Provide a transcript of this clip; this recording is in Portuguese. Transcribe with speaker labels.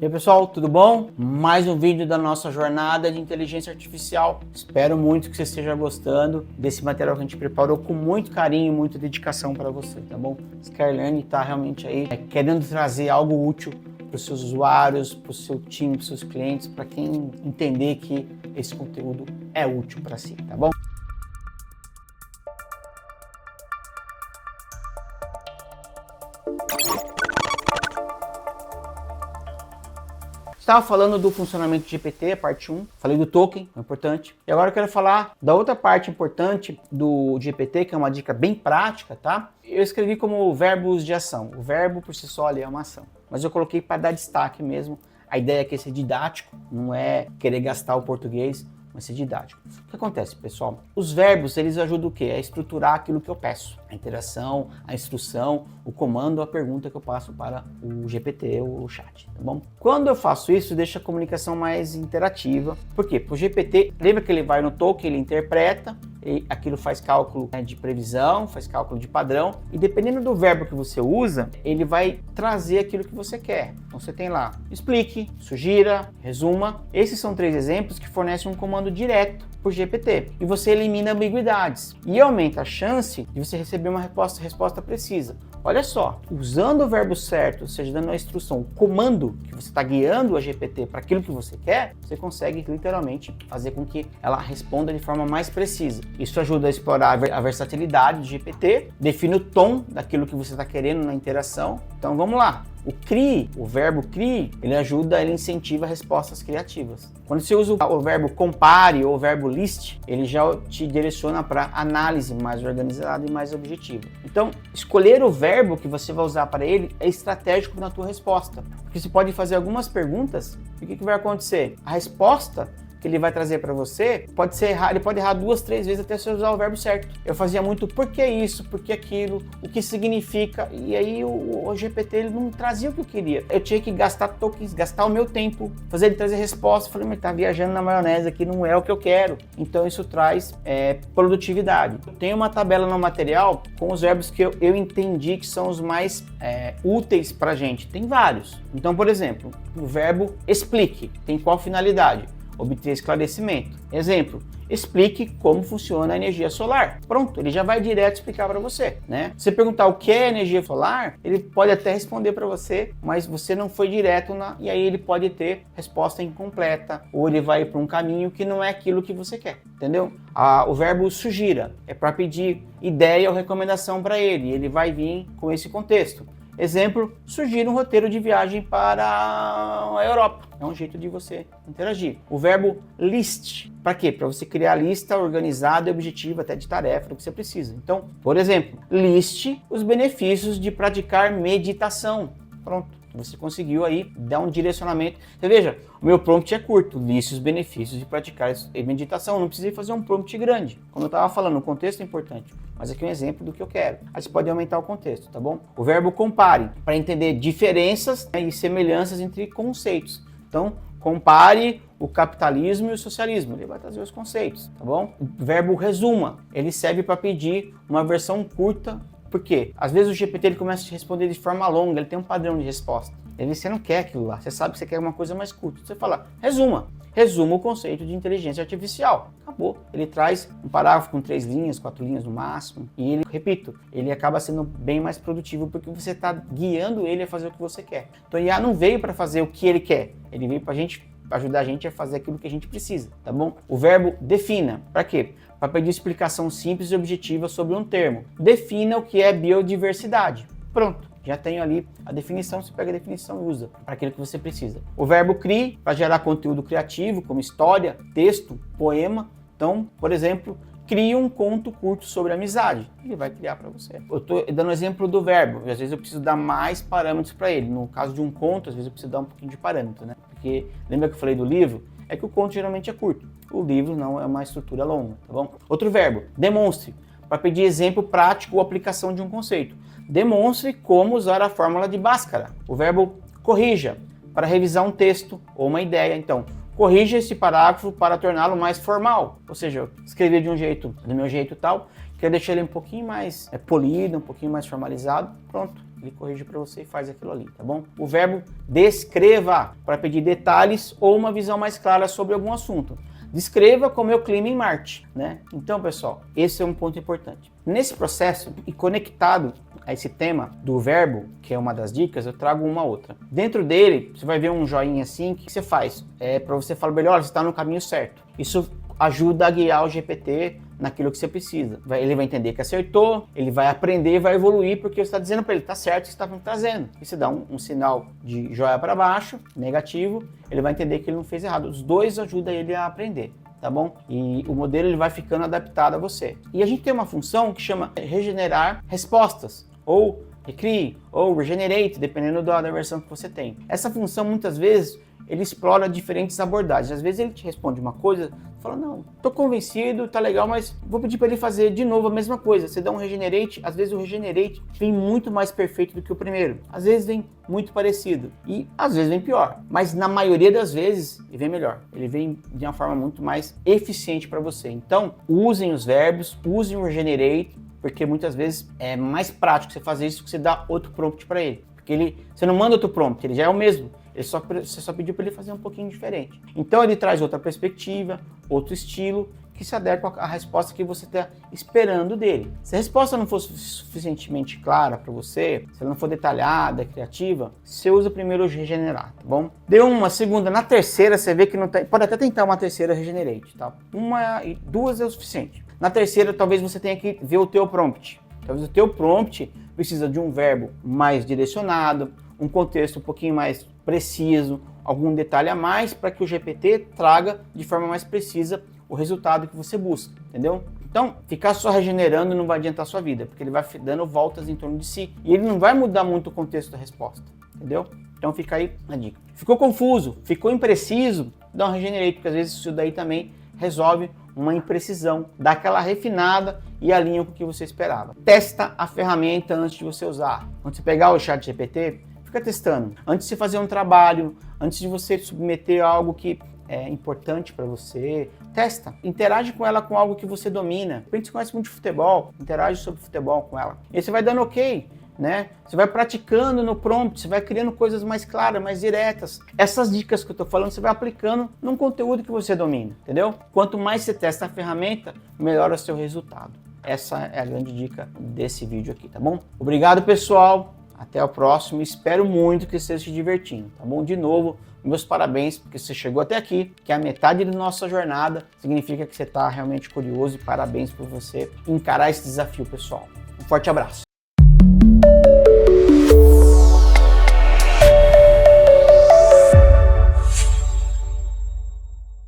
Speaker 1: E aí pessoal, tudo bom? Mais um vídeo da nossa jornada de inteligência artificial. Espero muito que você esteja gostando desse material que a gente preparou com muito carinho e muita dedicação para você, tá bom? Skylane está realmente aí querendo trazer algo útil para os seus usuários, para o seu time, para os seus clientes, para quem entender que esse conteúdo é útil para si, tá bom? Estava falando do funcionamento do GPT, a parte 1, falei do token, é importante. E agora eu quero falar da outra parte importante do GPT, que é uma dica bem prática, tá? Eu escrevi como verbos de ação. O verbo por si só ali é uma ação. Mas eu coloquei para dar destaque mesmo. A ideia é ser didático, não é querer gastar o português, mas ser didático. O que acontece, pessoal? Os verbos, eles ajudam o quê? A estruturar aquilo que eu peço. A interação, a instrução, o comando, a pergunta que eu passo para o GPT ou o chat, tá bom? Quando eu faço isso, deixa a comunicação mais interativa. Por quê? Porque o GPT, lembra que ele vai no token, ele interpreta, e aquilo faz cálculo de previsão, faz cálculo de padrão, e dependendo do verbo que você usa, ele vai trazer aquilo que você quer. Então você tem lá, explique, sugira, resuma. Esses são 3 exemplos que fornecem um comando direto por GPT. E você elimina ambiguidades e aumenta a chance de você receber uma resposta precisa. Olha só, usando o verbo certo, ou seja, dando a instrução, o comando que você está guiando a GPT para aquilo que você quer, você consegue literalmente fazer com que ela responda de forma mais precisa. Isso ajuda a explorar a versatilidade do GPT, define o tom daquilo que você está querendo na interação. Então vamos lá. O CRI, o verbo CRI, ele incentiva respostas criativas. Quando você usa o verbo compare ou o verbo list, ele já te direciona para análise mais organizada e mais objetiva. Então, escolher o verbo que você vai usar para ele é estratégico na tua resposta. Porque você pode fazer algumas perguntas e o que vai acontecer? A resposta que ele vai trazer para você, pode ser errado, ele pode errar 2, 3 vezes até você usar o verbo certo. Eu fazia muito por que isso, por que aquilo, o que significa, e aí o GPT ele não trazia o que eu queria. Eu tinha que gastar tokens, gastar o meu tempo, fazer ele trazer resposta. Eu falei, mas tá viajando na maionese aqui, não é o que eu quero. Então isso traz produtividade. Eu tenho uma tabela no material com os verbos que eu entendi que são os mais úteis pra gente. Tem vários. Então, por exemplo, o verbo explique, tem qual finalidade? Obter esclarecimento. Exemplo, explique como funciona a energia solar. Pronto, ele já vai direto explicar para você, né? Se você perguntar o que é energia solar, ele pode até responder para você, mas você não foi direto e aí ele pode ter resposta incompleta, ou ele vai para um caminho que não é aquilo que você quer, entendeu? O verbo sugira é para pedir ideia ou recomendação para ele, ele vai vir com esse contexto. Exemplo, sugira um roteiro de viagem para a Europa. É um jeito de você interagir. O verbo list, para quê? Para você criar a lista organizada e objetiva até de tarefa do que você precisa. Então, por exemplo, liste os benefícios de praticar meditação. Pronto. Você conseguiu aí dar um direcionamento. Você veja, o meu prompt é curto, liste os benefícios de praticar meditação. Não precisei fazer um prompt grande. Como eu estava falando, o contexto é importante, mas aqui é um exemplo do que eu quero. Aí você pode aumentar o contexto, tá bom? O verbo compare, para entender diferenças e semelhanças entre conceitos. Então, compare o capitalismo e o socialismo, ele vai trazer os conceitos, tá bom? O verbo resuma, ele serve para pedir uma versão curta. Por quê? Às vezes o GPT ele começa a te responder de forma longa, ele tem um padrão de resposta. Você não quer aquilo lá, você sabe que você quer uma coisa mais curta. Você fala, resuma o conceito de inteligência artificial. Acabou. Ele traz um parágrafo com 3 linhas, 4 linhas no máximo. E ele, repito, ele acaba sendo bem mais produtivo porque você está guiando ele a fazer o que você quer. Então o IA não veio para fazer o que ele quer, ele veio para ajudar a gente a fazer aquilo que a gente precisa, tá bom? O verbo defina, para quê? Para pedir explicação simples e objetiva sobre um termo. Defina o que é biodiversidade. Pronto, já tenho ali a definição, você pega a definição e usa para aquilo que você precisa. O verbo crie, para gerar conteúdo criativo, como história, texto, poema. Então, por exemplo, crie um conto curto sobre amizade. Ele vai criar para você. Eu estou dando exemplo do verbo, às vezes eu preciso dar mais parâmetros para ele. No caso de um conto, às vezes eu preciso dar um pouquinho de parâmetro, né? Porque lembra que eu falei do livro? É que o conto geralmente é curto. O livro não é uma estrutura longa, tá bom? Outro verbo, demonstre, para pedir exemplo prático ou aplicação de um conceito. Demonstre como usar a fórmula de Bhaskara. O verbo corrija, para revisar um texto ou uma ideia. Então, corrija esse parágrafo para torná-lo mais formal. Ou seja, eu escrevi de um jeito, do meu jeito tal, quero deixar ele um pouquinho mais polido, um pouquinho mais formalizado. Pronto. ele corrige para você e faz aquilo ali, tá bom? O verbo descreva, para pedir detalhes ou uma visão mais clara sobre algum assunto. Descreva como é o clima em Marte, né? Então, pessoal, esse é um ponto importante. Nesse processo, e conectado a esse tema do verbo, que é uma das dicas, eu trago uma outra. Dentro dele, você vai ver um joinha assim, o que você faz? É para você falar, melhor, você está no caminho certo. Isso ajuda a guiar o GPT naquilo que você precisa. Ele vai entender que acertou, ele vai aprender e vai evoluir, porque você está dizendo para ele, tá certo o que você está trazendo. E você dá um sinal de joia para baixo, negativo, ele vai entender que ele não fez errado. Os dois ajudam ele a aprender, tá bom? E o modelo ele vai ficando adaptado a você. E a gente tem uma função que chama regenerar respostas, ou recrie, ou regenerate, dependendo da versão que você tem. Essa função, muitas vezes, ele explora diferentes abordagens. Às vezes ele te responde uma coisa, fala, não, tô convencido, tá legal, mas vou pedir para ele fazer de novo a mesma coisa. Você dá um regenerate, às vezes o regenerate vem muito mais perfeito do que o primeiro. Às vezes vem muito parecido e às vezes vem pior. Mas na maioria das vezes ele vem melhor. Ele vem de uma forma muito mais eficiente para você. Então, usem os verbos, usem o regenerate, porque muitas vezes é mais prático você fazer isso que você dar outro prompt para ele. Porque você não manda outro prompt, ele já é o mesmo. Você só pediu para ele fazer um pouquinho diferente. Então ele traz outra perspectiva, outro estilo, que se adequa à resposta que você está esperando dele. Se a resposta não for suficientemente clara para você, se ela não for detalhada, criativa, você usa primeiro o regenerar, tá bom? Deu uma segunda, na terceira você vê que não tem, pode até tentar uma terceira regenerate, tá? Uma e duas é o suficiente. Na terceira talvez você tenha que ver o teu prompt. Talvez o teu prompt precisa de um verbo mais direcionado, um contexto um pouquinho mais preciso, algum detalhe a mais para que o GPT traga de forma mais precisa o resultado que você busca, entendeu? Então, ficar só regenerando não vai adiantar a sua vida, porque ele vai dando voltas em torno de si e ele não vai mudar muito o contexto da resposta, entendeu? Então fica aí a dica. Ficou confuso, ficou impreciso, dá um regenerate, porque às vezes isso daí também resolve uma imprecisão, dá aquela refinada e alinha com o que você esperava. Testa a ferramenta antes de você usar. Quando você pegar o ChatGPT, fica testando. Antes de você fazer um trabalho, antes de você submeter algo que é importante para você, testa. Interage com ela com algo que você domina. De repente você conhece muito de futebol, interage sobre futebol com ela. E aí você vai dando ok, né? Você vai praticando no prompt, você vai criando coisas mais claras, mais diretas. Essas dicas que eu tô falando, você vai aplicando num conteúdo que você domina, entendeu? Quanto mais você testa a ferramenta, melhor é o seu resultado. Essa é a grande dica desse vídeo aqui, tá bom? Obrigado, pessoal. Até o próximo. Espero muito que você esteja se divertindo, tá bom? De novo, meus parabéns, porque você chegou até aqui, que é a metade da nossa jornada. Significa que você está realmente curioso e parabéns por você encarar esse desafio, pessoal. Um forte abraço.